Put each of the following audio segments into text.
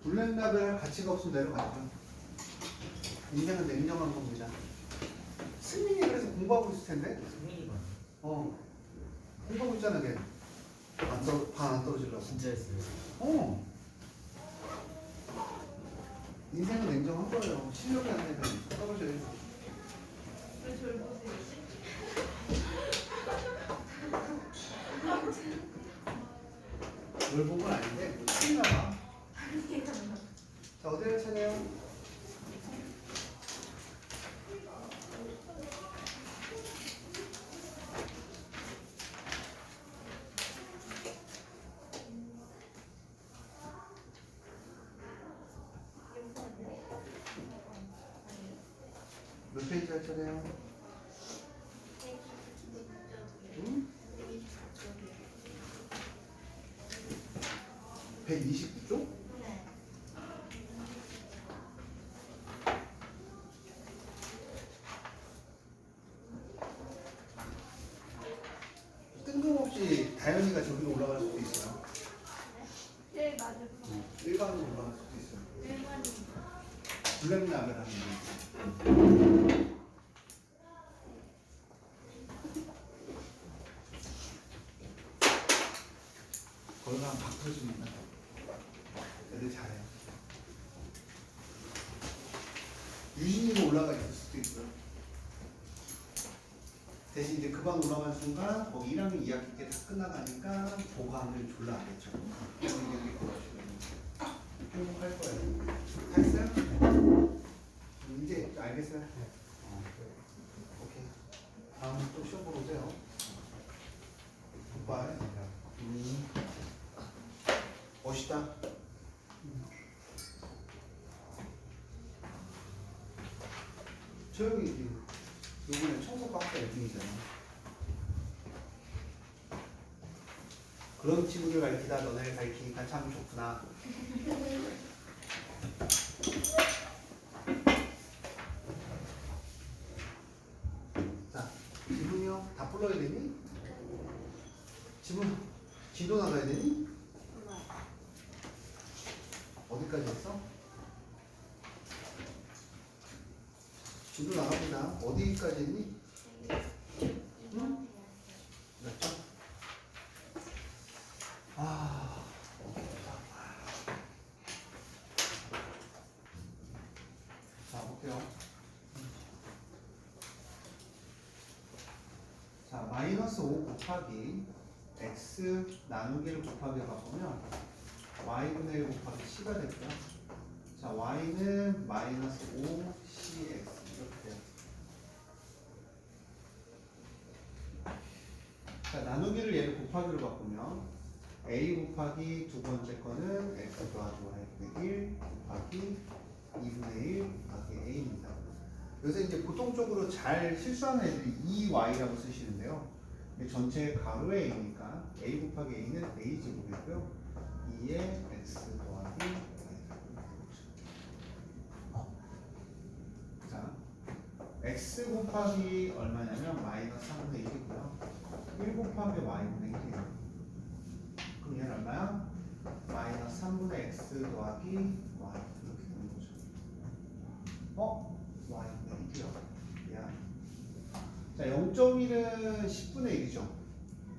블랙라벨 가치가 없으면 내려가죠. 인생은 냉정한 겁니다. 승민이 그래서 공부하고 있을 텐데. 승민이가 공부하고 있잖아 걔. 반 안 떨어지려고. 진짜 했어요. 인생은 냉정한 거예요. 실력이 안 되면 떨어져야죠. 왜 저를 보세요? 뭘 본 건 아닌데 뭐 틀리나 봐. 자 어디를 찾아요? 몇 페이지 할 차례요? 응? 129쪽? 뜬금없이 다현이가 저기로 올라갈 수도 있어요. 네, 맞아요. 일반으로 올라갈 수도 있어요. 일반인. 블랙라벨 하는 거. 거기 가면 박 터집니다. 애들 잘해요. 유진이도 올라가 있을 수도 있고요. 대신 이제 그 방 올라간 순간 거기 1학년 2학기 때 다 끝나가니까 보강을 졸라 하겠죠. 행복할 거예요. 다 했어요? 이제 알겠어요? 오케이. 다음 또 시험 보러 오세요. 굿바이. 멋있다. 조용히 요번에 청소과 학과 1등이잖아. 그런 친구들 가르치다 너네를 가르치니까 참 좋구나. 자, 지문이요? 다 불러야 되니? 지문, 지도 나가야 되니? 어디까지 했어? 지도 나갑니다. 어디까지 했니? 응? 맞죠? 자, 볼게요. 자, 마이너스 5 곱하기 x 나누기를 곱하기 바꾸면 y분의 1 곱하기 c가 되고요. 자, y는 마이너스 5cx 이렇게 돼요. 자, 나누기를 얘를 곱하기로 바꾸면 a 곱하기 두 번째 거는 x 더하기 y분의 1 곱하기 2분의 1 곱하기 a입니다. 요새 이제 보통적으로 잘 실수하는 애들이 2y라고 쓰시는데요. 전체 가로의 a니까 a 곱하기 a는 a 제곱이고요. 2의 x 더하기 y. 자, x 곱하기 얼마냐면 마이너스 3분의 1이고요. 1 곱하기 y분의 1이에요. 그럼 얘는 얼마야? 마이너스 3분의 x 더하기 y 이렇게 되는 거죠. y분의 1이요. 야. 자, 0.1은 10분의 1이죠.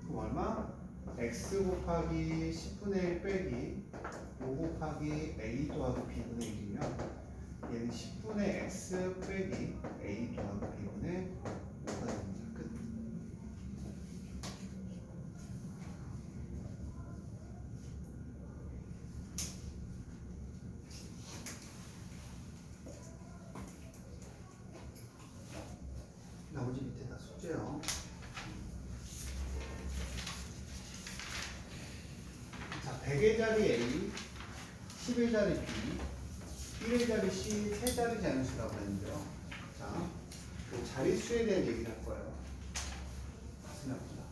그럼 얼마? x 곱하기 10분의 1 빼기 5 곱하기 a 더하기 b분의 1이면 얘는 10분의 x 빼기 a 더하기 b분의 5가 됩니다. 끝. 나머지 밑에 다 숙제요. 자, 100의 자리 A, 10의 자리 B, 1의 자리 C, 세 자리 자연수라고 했는데요. 자, 그 자릿수에 대한 얘기를 할 거예요. 가슴이 아프다.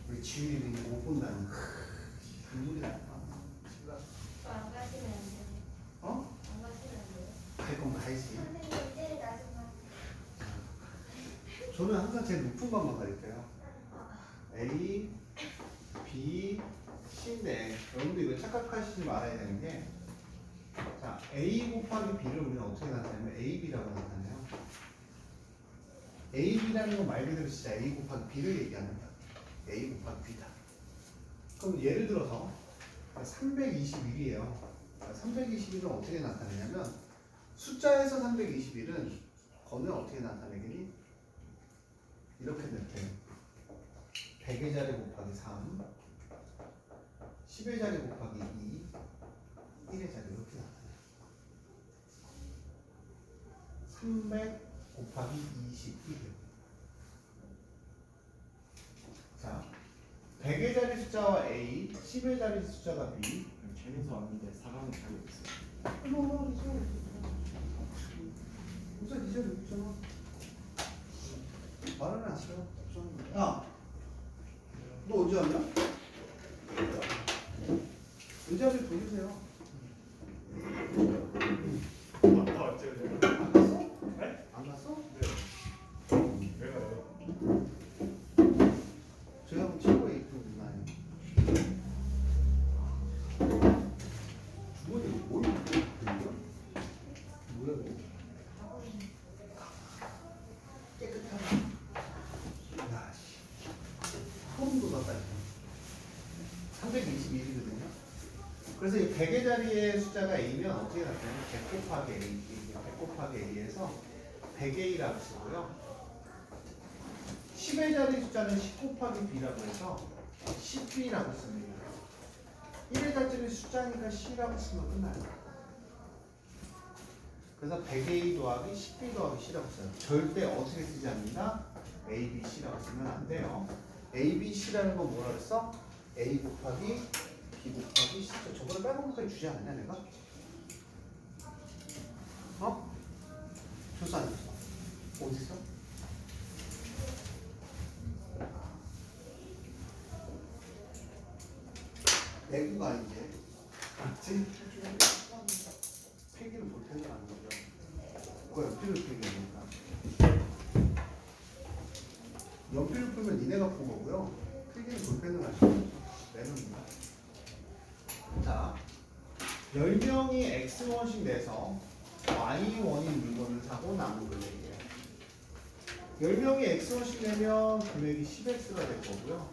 우리 지율이는 이거 못 본다는 거. 눈물이 날까? 안 가시면 안 돼요. 안 가시면 안 돼요. 갈 건 가야지. 선생님, 제일 낮은 거. 저는 항상 제일 높은 것만 가릴게요. A, B, C인데 여러분들 이거 착각하시지 말아야 되는 게, 자, A 곱하기 B를 우리는 어떻게 나타내냐면 AB라고 나타내요. AB라는 건 말 그대로 진짜 A 곱하기 B를 얘기하는 거야. A 곱하기 B다. 그럼 예를 들어서 321이에요. 321은 어떻게 나타내냐면 숫자에서 321은 거는 어떻게 나타내겠니? 이렇게 나타내요. 100의 자리 곱하기 3, 10의 자리 곱하기 2, 1의 자리 이렇게 나타내요. 300 곱하기 21이요. 자, 100의 자리 숫자와 A, 10의 자리 숫자가 B. 최민수 왔는데 사과는 자고 있어요. 우선 이 자리 있잖아. 말은 안 하세요. 야, 너 언제 왔냐? 의자를 돌리세요. 아까 왔죠? 안 갔어? 네? 안 갔어? 네. 왜가요? 저희하고 최고의 이쁜 누나예요. 주머니 뭘 들려? 뭐야 이거? 깨끗하다. 야 씨. 소름 돋았다. 321이거든요. 그래서 이 100의 자리의 숫자가 A면 어떻게 나타나요? 100 곱하기 A, 100 곱하기 A에서 100A라고 쓰고요. 10의 자리 숫자는 10 곱하기 B라고 해서 10B라고 씁니다. 1의 자리 숫자니까 C라고 쓰면 끝나요. 그래서 100A 더하기 10B 더하기 C라고 써요. 절대 어떻게 쓰지 않는다? A, B, C라고 쓰면 안 돼요. A, B, C라는 건 뭐라 그랬어? A 곱하기 B 곱하기 C. 저번에 빨간 곱하기 주지 않았냐 내가? 어? 줬어 안 줬어? 어디 있어? 내구가 이제 맞지? 폐기를 볼 텐데 하는 거죠. 그거 연필을 폐기하니까. 연필을 풀면 니네가 푼 거고요. 필기는 볼펜을 하시는 거죠. 매너입니다. 자, 10명이 X1씩 내서 Y1인 물건을 사고 남은 금액이에요. 10명이 X1씩 내면 금액이 10X가 될 거고요.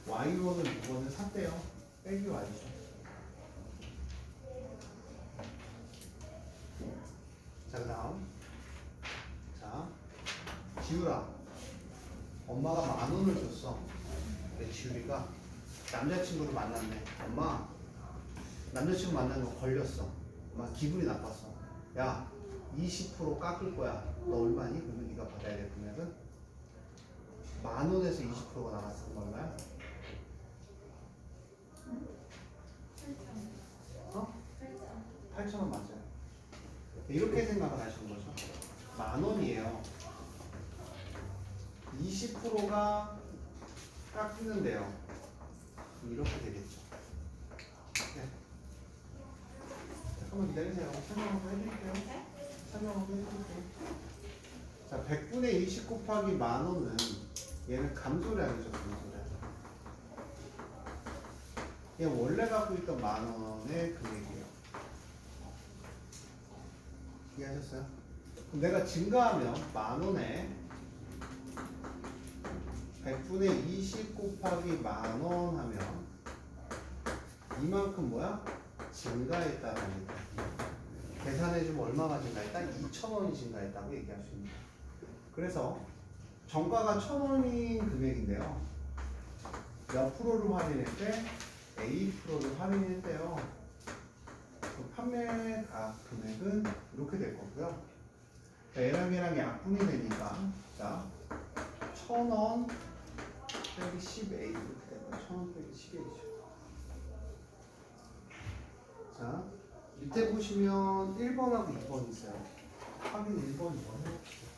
Y1은 물건을 샀대요. 빼기 Y죠. 자, 그 다음. 자, 지우라. 엄마가 10,000원을 줬어. 근데 지우리가 남자친구를 만났네. 엄마, 남자친구 만나는 거 걸렸어. 엄마 기분이 나빴어. 야, 20% 깎을 거야. 너 얼마니? 그러면 네가 받아야 될 금액은 10,000원에서 20%가 나갔어. 그럼 얼마야? 8,000원 맞아요. 이렇게 생각을 하시는 거죠. 10,000원이에요. 20%가 깎이는데요. 이렇게 되겠죠. 네. 잠깐만 기다리세요. 설명 한번 해드릴게요. 설명 한번 해드릴게요. 자, 100분의 20 곱하기 10,000원은 얘는 감소량이죠, 감소량. 얘 원래 갖고 있던 10,000원의 금액이에요. 이해하셨어요? 그럼 내가 증가하면 10,000원에 100분의 20 곱하기 10,000원 하면 이만큼 뭐야? 증가했다는 얘기야. 계산해주면 얼마가 증가했다? 2,000원이 증가했다고 얘기할 수 있습니다. 그래서 정가가 1,000원인 금액인데요. 몇 프로를 할인했대? A%를 할인했대요. 그 판매가 금액은 이렇게 될 거고요. 자, 얘랑 약분이 되니까 자 1,000원 빼기 10A 이렇게 될 거예요. 1,000원 빼기 10A죠. 자, 밑에 보시면 1번하고 2번 있어요. 확인 1번, 2번 해봅시다.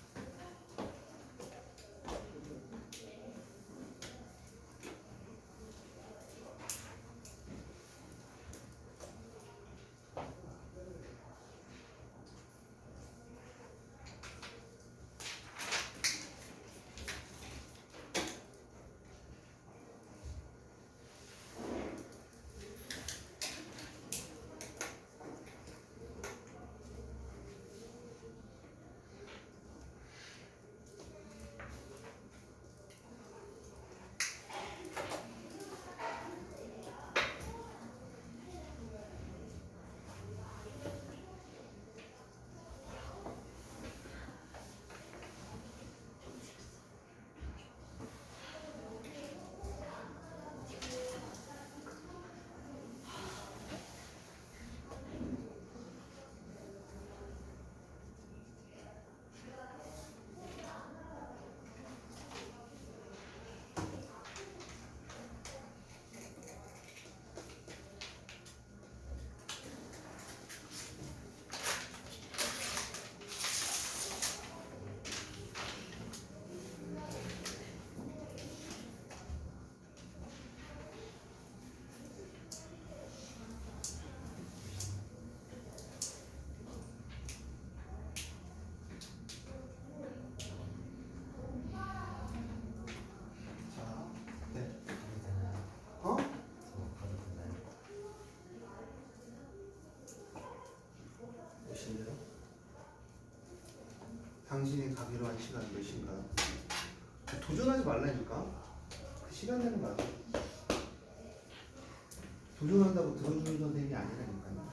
당신이 가기로 한 시간 몇 시인가요? 도전하지 말라니까. 그 시간 내는 거야. 도전한다고 들어주는 선생님이 아니라니까요.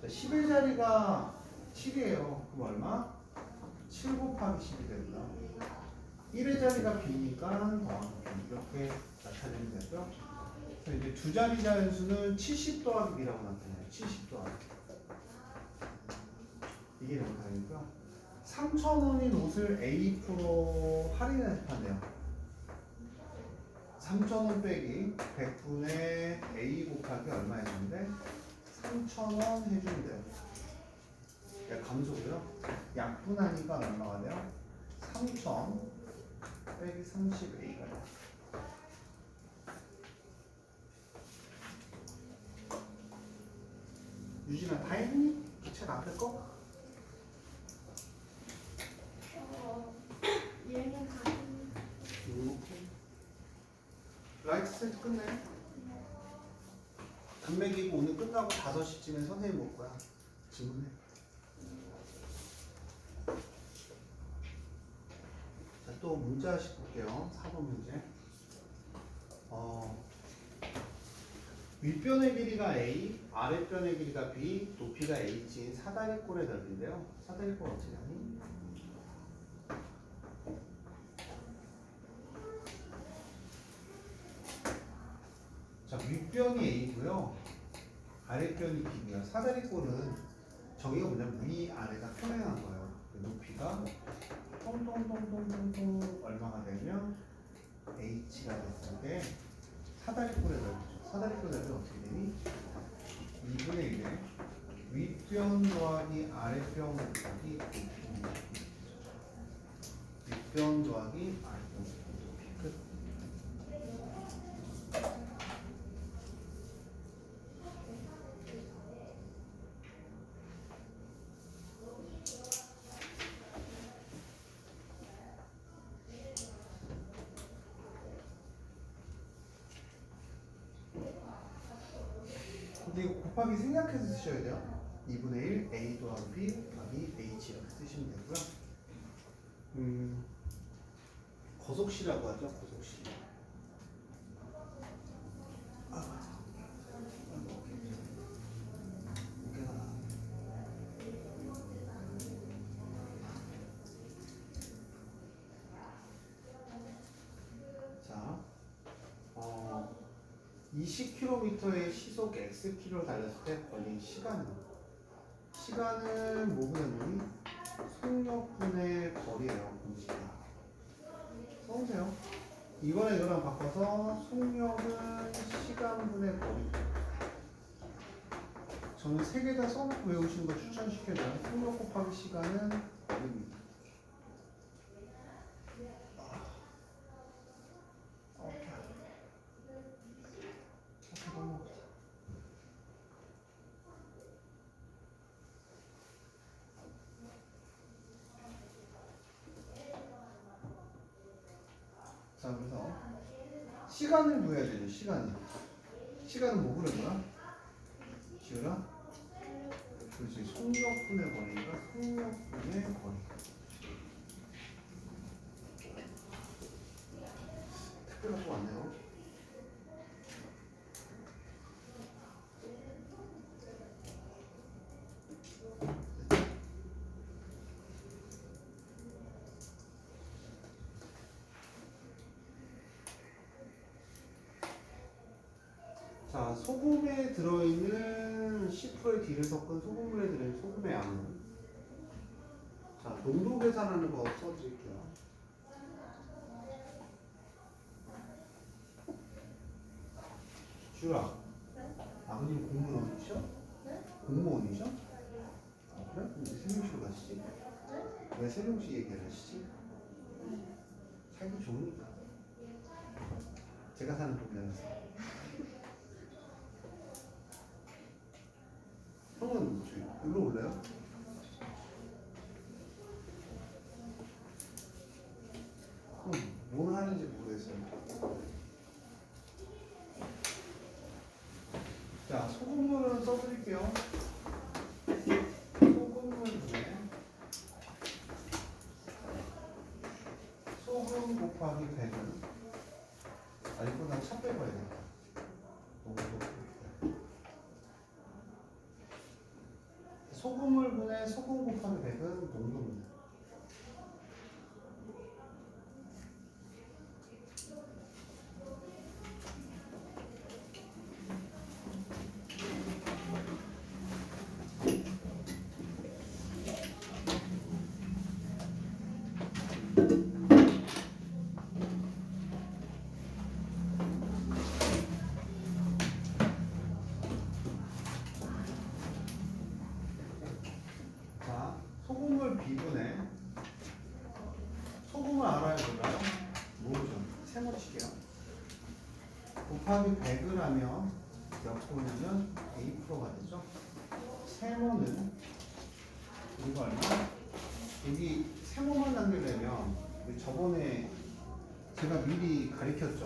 자, 10의 자리가 7이에요. 그럼 얼마? 7 곱하기 10이 됩니다. 1의 자리가 b니까 더하기 b. 이렇게 나타내면 되고요. 그래서 이제 두 자리 자연수는 70 더하기 b라고 나타나요. 70 더하기. 이게 정답이고요. 3,000원인 옷을 A 프로 할인해서 판대요. 3,000원 빼기 100분의 A 곱하기 얼마 해주는데 3,000원 해주는데요. 감소고요. 약분하니까 얼마가 돼요? 3,000 빼기 30A가 돼요. 유진아 다 했니? 그 책 앞에 거? 얘는 다 이렇게 라이트 세트 끝내. 단맥이고 오늘 끝나고 5시쯤에 선생님 올 거야. 질문해. 자, 또 문제 하실 볼게요. 4번 문제. 윗변의 길이가 A, 아랫변의 길이가 B, 높이가 H인 사다리꼴의 넓이인데요. 사다리꼴 어떻게 하니? 자, 윗변이 A고요. 아랫변이 B고요. 사다리꼴은 저기가 뭐냐면 위아래가 평행한 거예요. 높이가 똥똥똥똥똥똥 얼마가 되면 H가 됐을 때 사다리꼴의 넓이죠. 사다리꼴 넓이 어떻게 되니? 2분의 1에 윗변 더하기 아랫변 곱하기 높이. 윗변 더하기 아랫변 높이. 끝. 근데 이거 곱하기 생략해서 쓰셔야 돼요. 2분의 1 A 더하기 B 곱하기 H 이렇게 쓰시면 되고요. 거속시라고 하죠. 거속시. 자, 20km의 시속 Xkm를 달렸을 때 걸린 시간은 뭐분의 속력분의 거리예요. 공식이야. 써보세요. 이거랑 이거랑 바꿔서 속력은 시간분의 거리. 저는 3개 다 써놓고 외우시는 거 추천시켜줘요. 속력 곱하기 시간은 거리입니다. 자, 그래서 시간을 구해야 되죠. 시간은 뭐 구는 거야? 지우라? 그렇지. 속력분의 거리니까 속력분의 거리. 특별한 거 왔네요. 자, 소금에 들어있는 10%의 D를 섞은 소금물에 들어있는 소금의 양은 자, 농도 계산하는 거 써드릴게요. 주라, 아버님 공무원이셔? 공무원이셔? 아, 그래? 왜 세명시로 가시지? 왜 세명시 얘기를 하시지? 살기 좋으니까. 제가 사는 동네라서. 형은 일로 올래요? 뭘 하는지 모르겠어요. 자, 소금물은 써드릴게요. 소금물 중에 소금물분의 소금 곱하기 100은 농도입니다. 자, 소금물 B분의 소금을 알아야 몰라요? 모르죠. 세모칠게요. 곱하기 100을 하면 몇 분이면 A%가 되죠. 세모는 이거 얼마? 여기 세모만 남기려면 우리 저번에 제가 미리 가르쳤죠.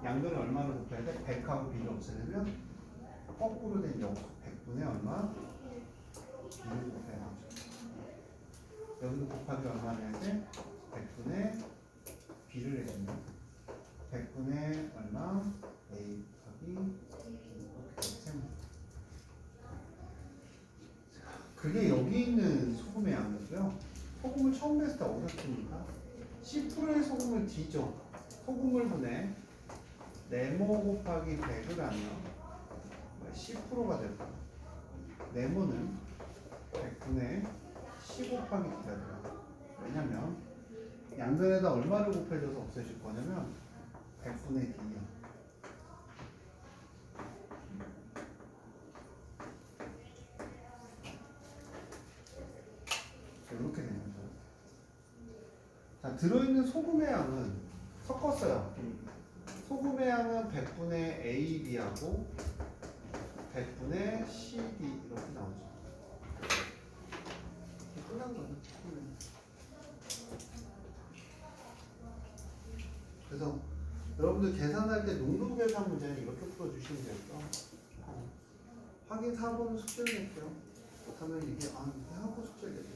양변을 얼마를 곱해야 돼? 100하고 B를 없애려면 거꾸로 된 영. 100분의 얼마? 2를 곱해야 되죠. 여기도 곱하기 얼마 해야 돼? 100분의 B를 해주면 100분의 얼마? A 곱하기 이렇게 세모. 그게 여기 있는 소금의 양이고요. 소금을 처음 냈을 때 어디서 씁니까? 10%의 소금을 D죠. 소금을 분해 네모 곱하기 100을 하면 10%가 될까? 네모는 100분의 10 곱하기 D가 돼요. 왜냐면 양변에다 얼마를 곱해줘서 없애줄 거냐면 100분의 D요. 이렇게 되는 거죠. 자, 들어있는 소금의 양은 섞었어요. 소금의 양은 100분의 AB하고 100분의 CD 이렇게 나오죠. 끝난 거죠. 그래서 여러분들 계산할 때 농도 계산 문제는 이렇게 풀어주시면 되겠죠. 확인 4번은 숙제를 낼게요. 못하면 이게 이게 하고 숙제를 냅니다.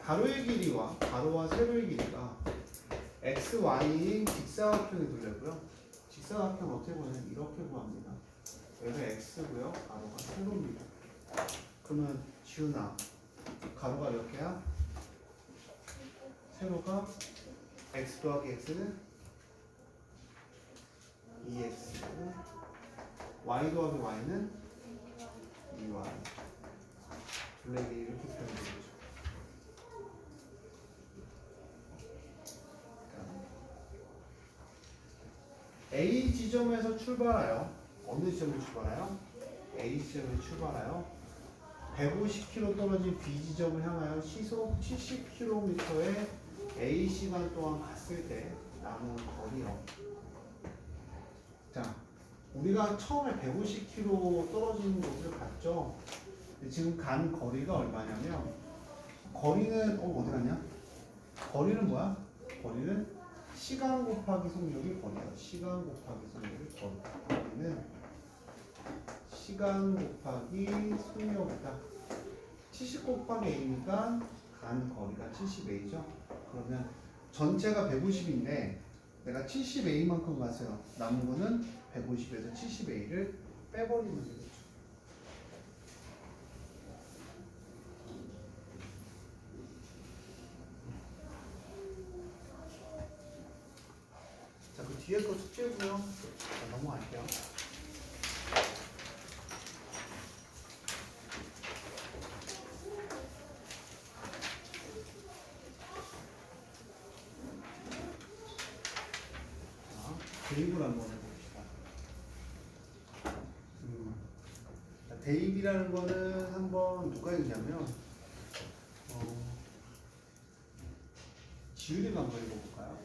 가로의 길이와 가로와 세로의 길이가 x, y인 직사각형이 돌려고요. 직사각형 어떻게 보냐면 이렇게 구합니다. 여기가 x고요. 가로가 세로입니다. 그러면 지훈아, 가로가 몇 개야? 세로가 x 더하기 x는 2x, y 더하기 y는 2y. 둘레길이 이렇게 표현되죠. A 지점에서 출발하여 어느 지점에 출발하여? A 지점에 출발하여 150km 떨어진 B 지점을 향하여 시속 70km의 A 시간 동안 갔을 때 남은 거리요. 자, 우리가 처음에 150km 떨어진 곳을 갔죠. 지금 간 거리가 얼마냐면 거리는 어디 갔냐? 거리는 뭐야? 거리는 시간 곱하기 속력이 거리야. 시간 곱하기 속력이 거리. 거리는 시간 곱하기 속력이다. 70 곱하기 A니까 간 거리가 70A죠. 그러면 전체가 150인데 내가 70A만큼 갔어요. 남은 거는 150에서 70A를 빼버리면 되겠죠. 자, 그 뒤에 거 숙제고요. 자, 넘어갈게요. 대입을 한번 해봅시다. 대입이라는 거는 한번 누가 읽냐면 지율이가 한번 읽어볼까요?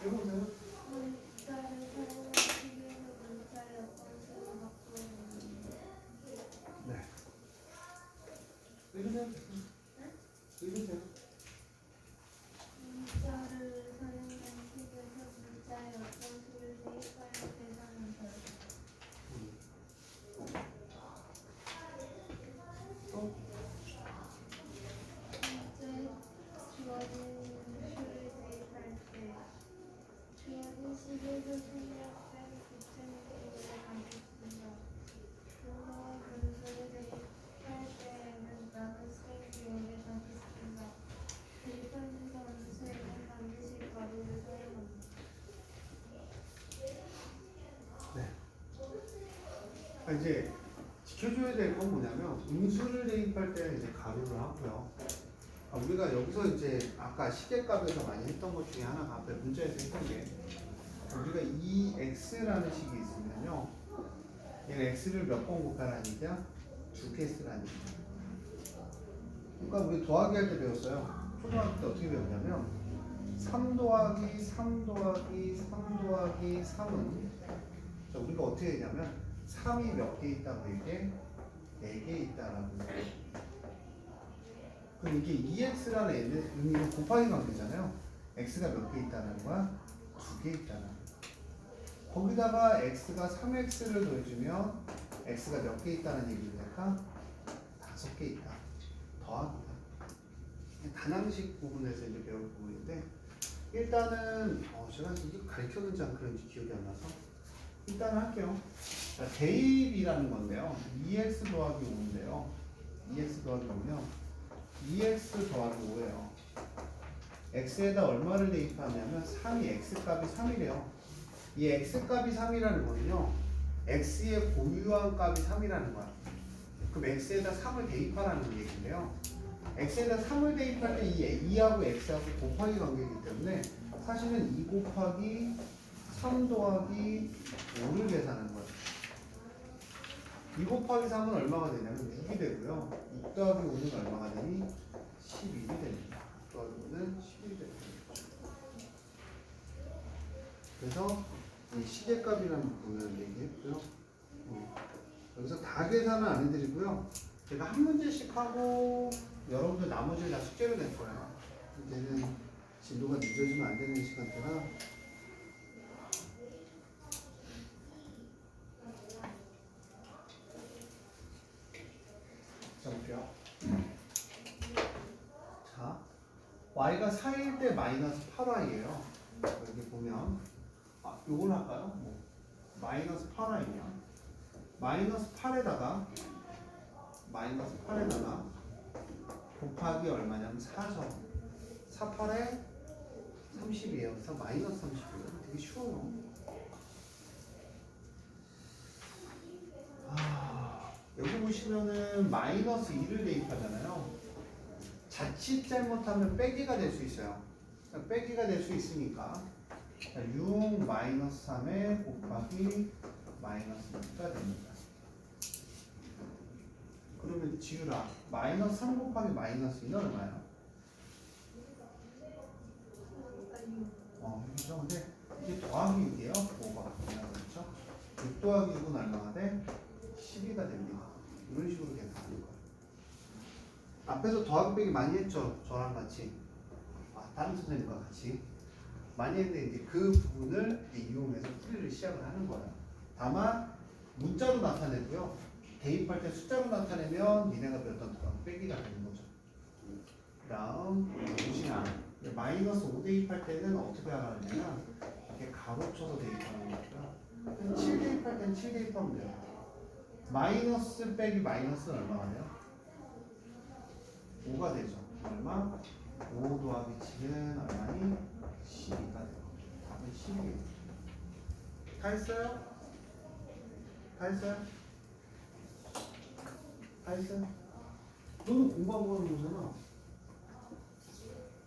해보세요. 문자를 사용한 시계는 문자의 어떤 갖고 있는데 네. 읽으세요. 읽으세요. 문자를 사용한 시계에서 문자의 어떤 수를 대입하여 계산한 결과 또 이제 지켜줘야 될 건 뭐냐면 음수를 대입할 때는 이제 가로를 하고요. 우리가 여기서 이제 아까 시계값에서 많이 했던 것 중에 하나가 앞에 문자에서 했던 게 우리가 이 x라는 식이 있으면요. 얘는 x를 몇 번 곱하라는 얘기야? 두 개 쓰라는 얘기야. 그러니까 우리 더하기 할 때 배웠어요. 초등학교 때 어떻게 배웠냐면 3 더하기 3 더하기 3 더하기 3은 자, 우리가 어떻게 했냐면 3이 몇 개 있다고 얘기해? 4개 있다라고 얘기해. 그럼 이게 2x라는 의미는 곱하기 관계잖아요. x가 몇 개 있다는 거야? 2개 있다는 거야. 거기다가 x가 3x를 더해주면 x가 몇 개 있다는 얘기를 할까? 5개 있다. 더하기다. 단항식 부분에서 이제 배울 부분인데 일단은 제가 이거 가르쳤는지 안 그런지 기억이 안 나서 일단은 할게요. 자, 대입이라는 건데요. 2x 더하기 5인데요. 2x 더하기 5면 2x 더하기 5예요. x에다 얼마를 대입하냐면 3이 x값이 3이래요. 이 x값이 3이라는 거는요. x의 고유한 값이 3이라는 거야. 그럼 x에다 3을 대입하라는 얘기인데요. x에다 3을 대입할 때 이 2하고 x하고 곱하기 관계이기 때문에 사실은 2 곱하기 3 더하기 5를 계산하는 거예요. 2 곱하기 3은 얼마가 되냐면 6이 되고요. 6 더하기 5는 얼마가 되니? 11이 됩니다. 6 더하기 5는 11이 됩니다. 그래서 이 시계값이라는 부분을 얘기했고요. 여기서 다 계산은 안 해드리고요. 제가 한 문제씩 하고 여러분들 나머지를 다 숙제로 낼 거예요. 이제는 진도가 늦어지면 안 되는 시간대라 자 볼게요. 자, y가 4일 때 마이너스 8y예요. 여기 보면 요걸 할까요? 마이너스 8y면 마이너스 8에다가 곱하기 얼마냐면 4죠. 4, 8에 30이에요. 그래서 마이너스 30이에요. 되게 쉬워요. 여기 보시면은 마이너스 2를 대입하잖아요. 자칫 잘못하면 빼기가 될 수 있어요. 빼기가 될 수 있으니까 6 마이너스 3에 곱하기 마이너스 6가 됩니다. 그러면 지우라. 마이너스 3 곱하기 마이너스 2는 얼마야? 그렇죠. 근데 이게 더하기 6이에요. 5가 그렇죠? 6 더하기 6은 얼마가 돼? 12가 됩니다. 이런 식으로 계산하는 거예요. 앞에서 더하기 빼기 많이 했죠. 저랑 같이. 다른 선생님과 같이. 많이 했는데 이제 그 부분을 이용해서 풀이를 시작을 하는 거예요. 다만 문자로 나타내고요. 대입할 때 숫자로 나타내면 니네가 배웠던 더하기 빼기가 되는 거죠. 그 다음 보시면 마이너스 5 대입할 때는 어떻게 하냐면 이렇게 가로쳐서 대입하는 거고요. 7 대입할 때는 7 대입하면 돼요. 마이너스 빼기 마이너스는 얼마가 돼요? 5가 되죠. 얼마? 5 더하기 7은 얼마니? 12가 돼요. 답은 12. 다 했어요? 다 했어요? 다 했어요? 너는 공부하고 하는 거잖아.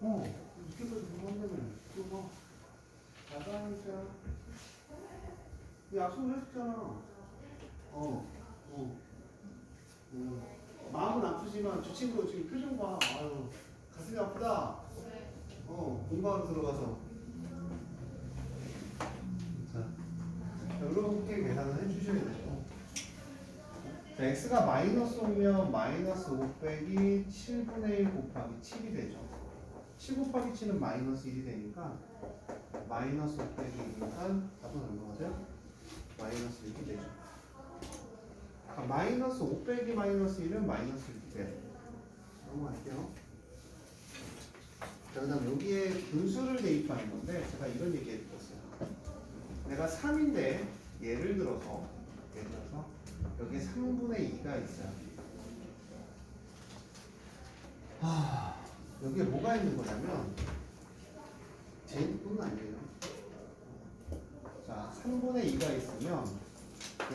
이렇게까지 공부한다며. 이거 봐. 나가니까. 약속을 했잖아. 마음은 아프지만 저 친구 지금 표정 봐. 아유, 가슴이 아프다. 공부하러 들어가서. 자, 이렇게 계산을 해주셔야 되죠. 자, x가 마이너스 5면 마이너스 5 빼기 7분의 1 곱하기 7이 되죠. 7 곱하기 7은 마이너스 1이 되니까 마이너스 5 빼기 1이니까 답은 얼마가 돼요? 마이너스 6이 되죠. 마이너스 5 빼기 마이너스 1은 마이너스 6이 돼요. 넘어갈게요. 자, 그 다음 여기에 분수를 대입하는 건데 제가 이런 얘기 해드렸어요. 내가 3인데 예를 들어서 여기에 3분의 2가 있어요. 여기에 뭐가 있는 거냐면 제일뿐 아니에요. 자, 3분의 2가 있으면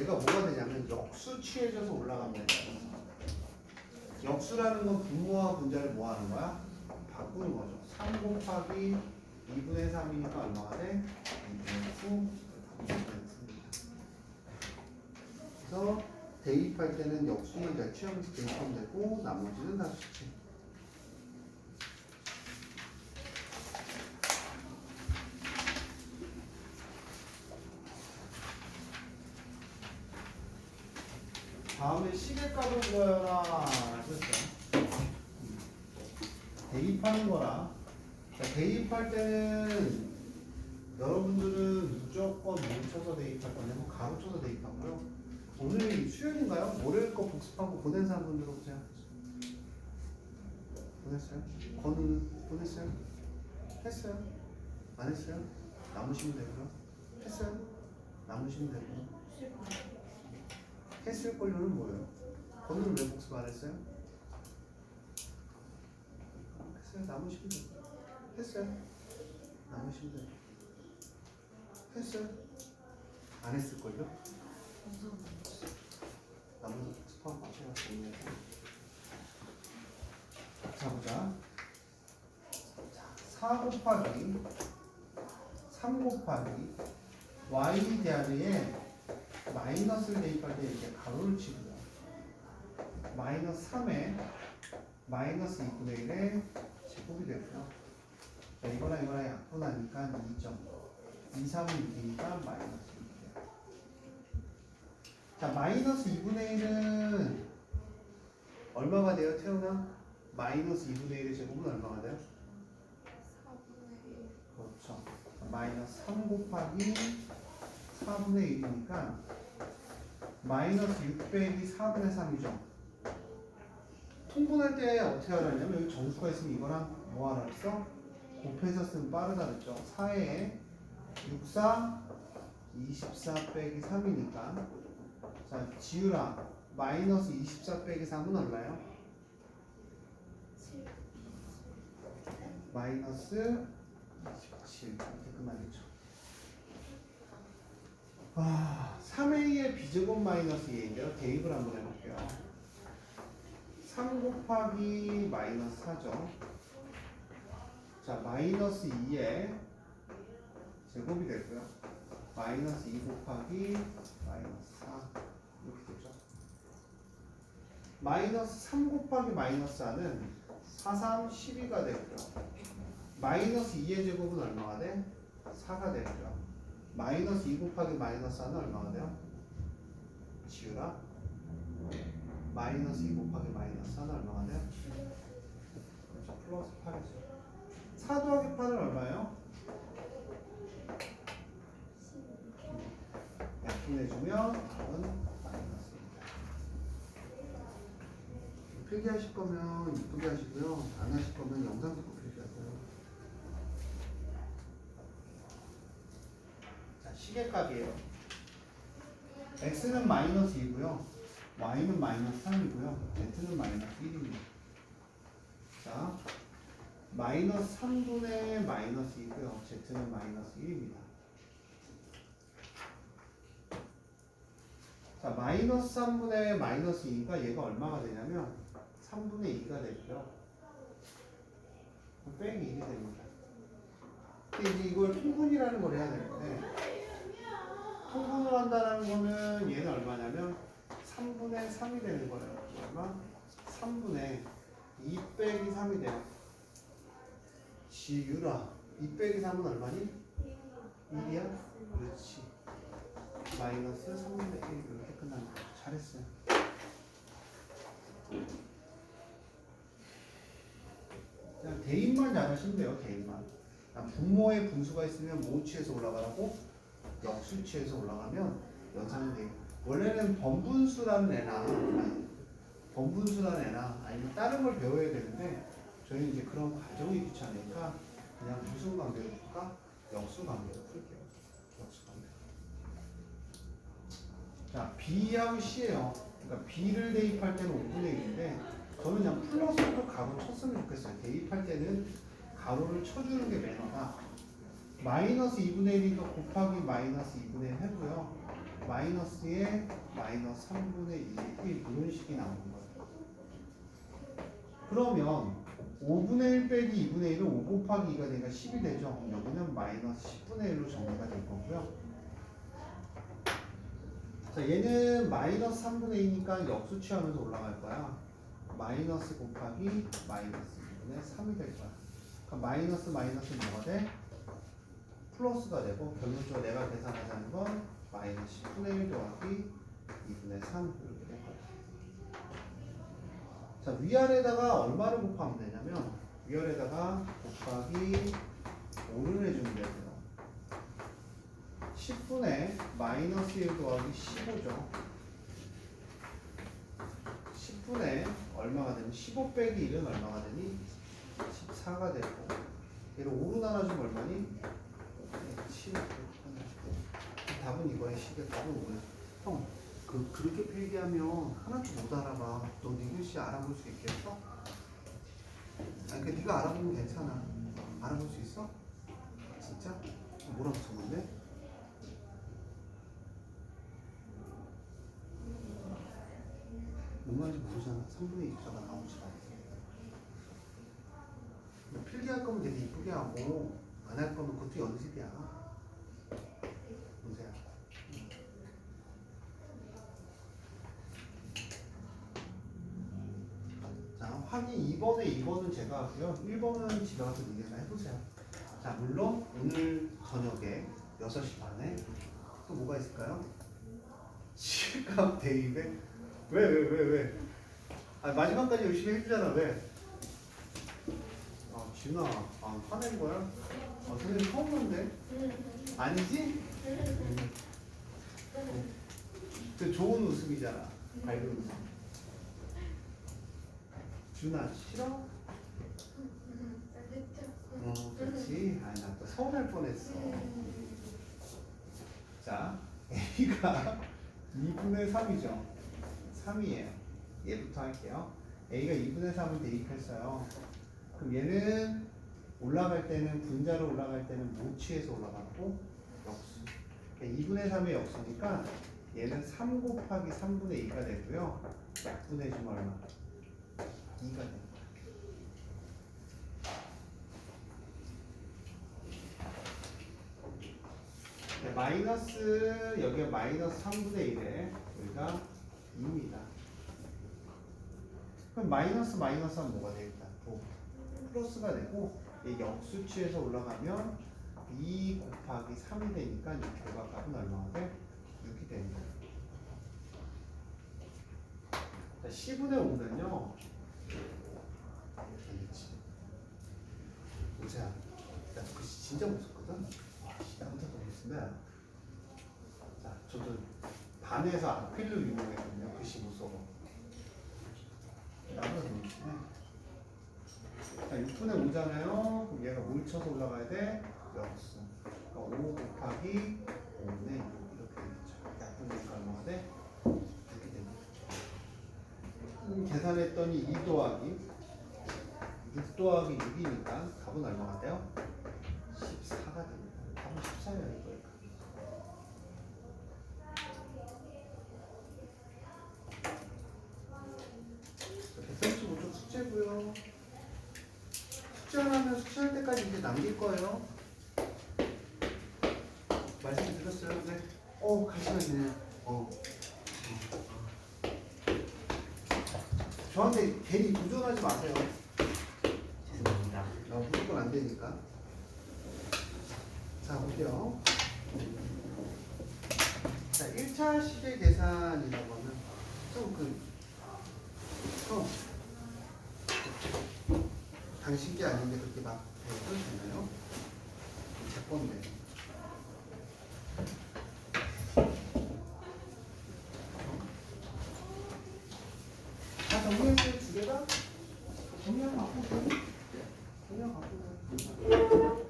얘가 뭐가 되냐면 역수 취해져서 올라간다는 거야. 역수라는 건 분모와 분자를 뭐 하는 거야? 바꾸는 거죠. 3 곱하기 2분의 3이니까 얼마가 돼? 2분의 9. 그래서 대입할 때는 역수는 취하면서 대입하면 되고 나머지는 다 수치. 다음에 시계값을 구하여라 그랬어요. 대입하는 거라. 자, 대입할 때는 여러분들은 무조건 뭉쳐서 대입할 거냐면 가로쳐서 대입하고요. 오늘이 수요일인가요? 월요일 거 복습하고 보낸 사람분 들어보세요. 보냈어요? 건우는 보냈어요? 했어요? 안 했어요? 남으시면 되고요. 했어요? 남으시면 되고요. 했을 권료는 뭐예요? 건우는 왜 복습 안 했어요? 했어요? 남으시면 되고요. 했어요? 남으시면 되고요. 했어요? 안 했을걸요? 나머지 복습하고 제가 정리해서 자 보자. 4 곱하기 3 곱하기 y 대하에 마이너스를 대입할 때 이렇게 가로를 치고요. 마이너스 3에 마이너스 2분의 1의 제곱이 되고요. 자, 이거랑 이거랑 약분하니까 2점. 2, 3은 6이니까 마이너스 2돼요. 자, 마이너스 2분의 1은 얼마가 돼요, 태우나? 마이너스 2분의 1의 제곱은 얼마가 돼요? 4분의 1. 그렇죠. 마이너스 3 곱하기 4분의 1이니까 마이너스 6 빼기 4분의 3이죠. 통분할 때 어떻게 하라냐면 여기 정수가 있으면 이거랑 뭐 하라 했어? 곱해서 쓰면 빠르다 그랬죠. 4에 6, 4, 24 빼기 3이니까 자 지우라. 마이너스 24 빼기 3은 얼마예요? 7. 마이너스 27 이렇게 끝나겠죠. 아, 3a의 b제곱 마이너스 2인데요. 대입을 한번 해볼게요. 3 곱하기 마이너스 4죠. 자, 마이너스 2의 제곱이 되고요. 마이너스 2 곱하기 마이너스 4 이렇게 되죠. 마이너스 3 곱하기 마이너스 4는 4, 3, 12가 되고요. 마이너스 2의 제곱은 얼마가 돼? 4가 되고요. 마이너스 2 곱하기 마이너스 4는 얼마가 돼요? 지우라. 마이너스 2 곱하기 마이너스 4는 얼마가 돼요? 그렇죠. 플러스 8이죠. 4 더하기 8은 얼마예요? 약분해주면 답은 마이너스입니다. 필기하실 거면 이쁘게 하시고요. 안 하실 거면 영상 듣고 필기하세요. 자, 시계값이에요. x는 마이너스 2고요. y는 마이너스 3이고요. z는 마이너스 1입니다. 자, 마이너스 3분의 마이너스 2고요. z는 마이너스 1입니다. 자, 마이너스 3분의 마이너스 2가 얘가 얼마가 되냐면 3분의 2가 되고요. 빼기 1이 됩니다. 근데 이제 이걸 통분이라는 걸 해야 되는데 통분을 한다는 거는 얘는 얼마냐면 3분의 3이 되는 거예요. 얼마? 3분의 2 빼기 3이 돼요. 지유라. 2 빼기 3은 얼마니? 1이야? 그렇지. 마이너스 3분의 1 이렇게 끝나는 거예요. 잘했어요. 그냥 대입만 잘하시면 돼요. 대입만. 분모의 분수가 있으면 모치에서 올라가라고 역수치에서 올라가면 연산은 대입. 원래는 번분수라는 애나 아니면 다른 걸 배워야 되는데 저희는 이제 그런 과정이 귀찮으니까 그냥 무슨 관계로 풀까? 역수 관계로 풀게요. 역수 관계. 자, B하고 C예요. 그러니까 B를 대입할 때는 5분의 1인데 저는 그냥 플러스로 가로 쳤으면 좋겠어요. 대입할 때는 가로를 쳐주는 게 매너다. 마이너스 2분의 1이니까 곱하기 마이너스 2분의 1 해고요. 마이너스에 마이너스 3분의 1 이런 식이 나오는 거예요. 그러면 5분의 1 빼기 2분의 1은 5 곱하기 2가 되니까 10이 되죠. 그럼 여기는 마이너스 10분의 1로 정리가 될 거고요. 자, 얘는 마이너스 3분의 2니까 역수 취하면서 올라갈 거야. 마이너스 곱하기 마이너스 2분의 3이 될 거야. 그럼 마이너스 마이너스는 뭐가 돼? 플러스가 되고 결론적으로 내가 계산하자는 건 마이너스 10분의 1 더하기 2분의 3 이렇게 될 거야. 자, 위아래다가 얼마를 곱하면 되냐면 위아래다가 곱하기 5를 해주면 돼요. 10분의 마이너스 1 더하기 15죠. 10분의 얼마가 되니? 15 빼기 1은 얼마가 되니? 14가 되고 얘를 5로 나눠주면 얼마니? 7. 답은 이거야. 10의 답은 5야. 형, 그렇게 필기하면 하나도 못 알아봐. 너 네 글씨 알아볼 수 있겠어? 아니, 네가 알아보면 괜찮아. 알아볼 수 있어? 진짜? 뭐라고 적었네? 뭔 말인지 모르잖아. 3분의 2자가 나오지 않아. 필기할 거면 되게 이쁘게 하고 안 할 거면 그것도 연습이야. 문제야. 자, 확인 2번은 제가 하고요. 1번은 집에 가서 니네가 해보세요. 자, 물론 오늘 저녁에 6시 반에 또 뭐가 있을까요? 실감 대입에 왜? 아, 마지막까지 열심히 해주잖아. 왜? 아, 진아, 화낸 거야? 선생님 처음 봤는데? 아니지? 그 좋은 웃음이잖아. 밝은 웃음. 준아, 싫어? 그렇지. 아, 나 또 서운할 뻔했어. 자, A가 2분의 3이죠. 3이에요. 얘부터 할게요. A가 2분의 3을 대입했어요. 그럼 얘는 올라갈 때는 분자로 올라갈 때는 모치에서 올라갔고 역수. 2분의 3의 역수니까 얘는 3 곱하기 3분의 2가 되고요. 약분해주면 얼마? 2가 됩니다. 네, 마이너스 여기가 마이너스 3분의 1에 여기가 2입니다. 그럼 마이너스 마이너스는 뭐가 되겠다? 또 플러스가 되고 이 역수치에서 올라가면 2 곱하기 3이 되니까 이 결과값은 얼마가 돼? 6이 되는 거예요. 자, 10분의 5면요. 보세요. 나 글씨 진짜 무섭거든? 와, 나 혼자 더 무섭네. 자, 저도 반에서 악필로 유명했거든요. 글씨 무서워. 나보다 더 무섭네. 자, 6분의 5잖아요. 그럼 얘가 뭘 쳐서 올라가야 돼? 역수. 그러니까 5 곱하기 5분의 6 이렇게 되겠죠. 약분되니까 얼마가 돼? 이렇게 됩니다. 계산했더니 2 더하기 6 더하기 6이니까 답은 얼마가 돼요? 14가 됩니다. 답은 14예요, 이거. 대편수 좀 숙제고요. 숙제 하면 숙제할 때까지 이제 남길 거예요. 말씀드렸어요. 네. 갈 시간이네. 저한테 괜히 도전하지 마세요. 죄송합니다. 무조건 안 되니까. 자, 볼게요. 자, 1차 시계 계산이라고 하면 당신 게 아닌데 그렇게 막 해도 되나요? 제 건데. 다 정리했어요, 두 개가? 정리하면 갖고 돼. 정리하면 갖고 돼.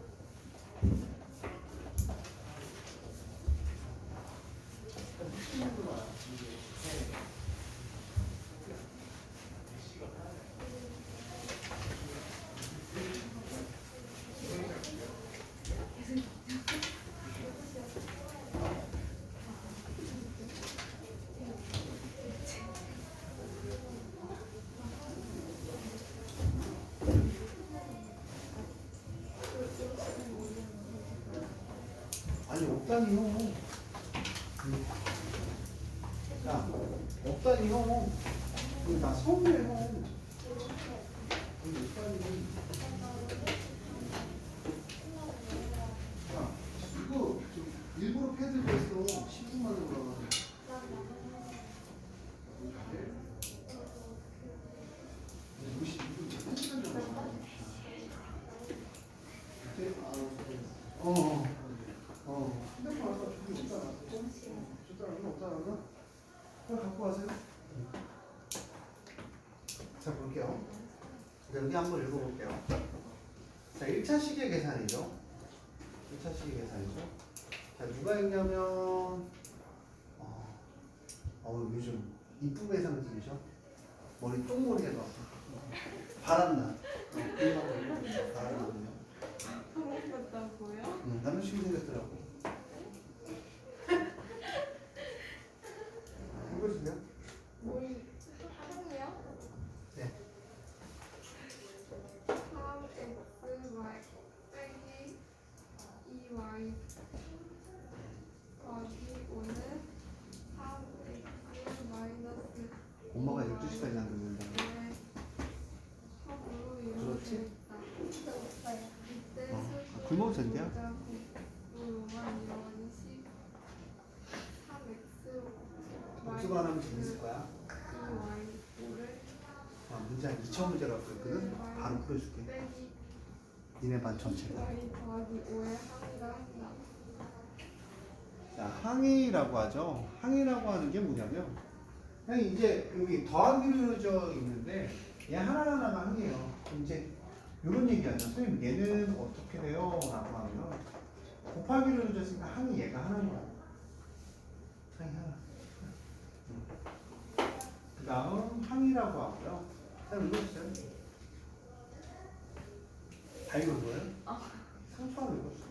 없다니요. 야, 없다니요. 이거 나 서울이에요. 이거 없다니. 야, 이거 일부러 패드 뺐어. 10분 만에 올라가서. 핸드폰 아까 저기 없다 놨어? 없다 놨나? 그럼 갖고 가세요. 자, 볼게요. 여기 한번 읽어볼게요. 자, 1차 시계 계산이죠. 1차 시계 계산이죠. 자, 누가 읽냐면, 요즘 이쁜 회상 찍으셔? 머리 똥머리 해서 바람나. 바람나거든요. 그런 같다고요? 남자친구 생겼더라고. 읽어주세요. 뭘 하냐? 네. 3xy 빼기 2y 더하기 5는 3x 마이너스 엄마가 12시까지 안 듣는다. 합으로 그렇지? 이루어졌다. 이때 굶어도 된대요? 3x 복수가 하면 재밌을 거야. 문제 한 2천 문제 갖고 있거든? 바로 풀어줄게. 빼기 니네 반 전체가. y 더하기 5의 항이라 한다. 자, 항이라고 하죠. 항이라고 하는 게 뭐냐면, 그냥 이제 여기 더하기로 이루어져 있는데, 얘 하나하나가 항이에요. 이제 이런 얘기 하죠. 선생님, 얘는 어떻게 돼요? 라고 하면, 곱하기로 이루어졌으니까 항이 얘가 하나인 거야. 항이 하나. 그 다음 항이라고 하고요. 자, 읽어주세요. 다 읽은 거예요? 상수하고 읽어주세요.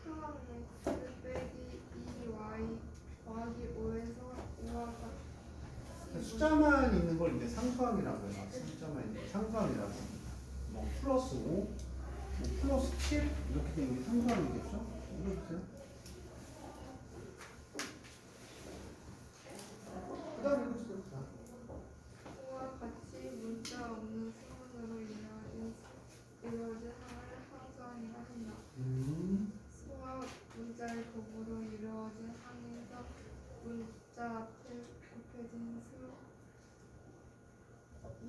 3x 빼기 2y 더하기 5에서 5와 같이 숫자만 있는 걸 이제 상수항이라고 해요. 숫자만 있는 걸 상수항이라고 합니다. 뭐 플러스 5, 뭐 플러스 7 이렇게 되는 게 상수항이겠죠? 읽어주세요. 그 다음에 읽어주세요. 그 다음. 5와 같이 문자 없는 수문으로 이루어진 항을 항수항이라 한다. 수와 문자의 곱으로 이루어진 항에서 문자 앞에 곱해진 수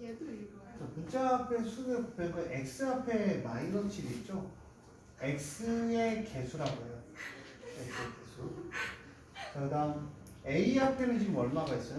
얘도 이거야. 자, 문자 앞에 수를 곱하면 x 앞에 마이너스 7 있죠? x의 개수라고 해요. x의 개수. 자, 그 다음 a 앞에는 지금 얼마가 있어요?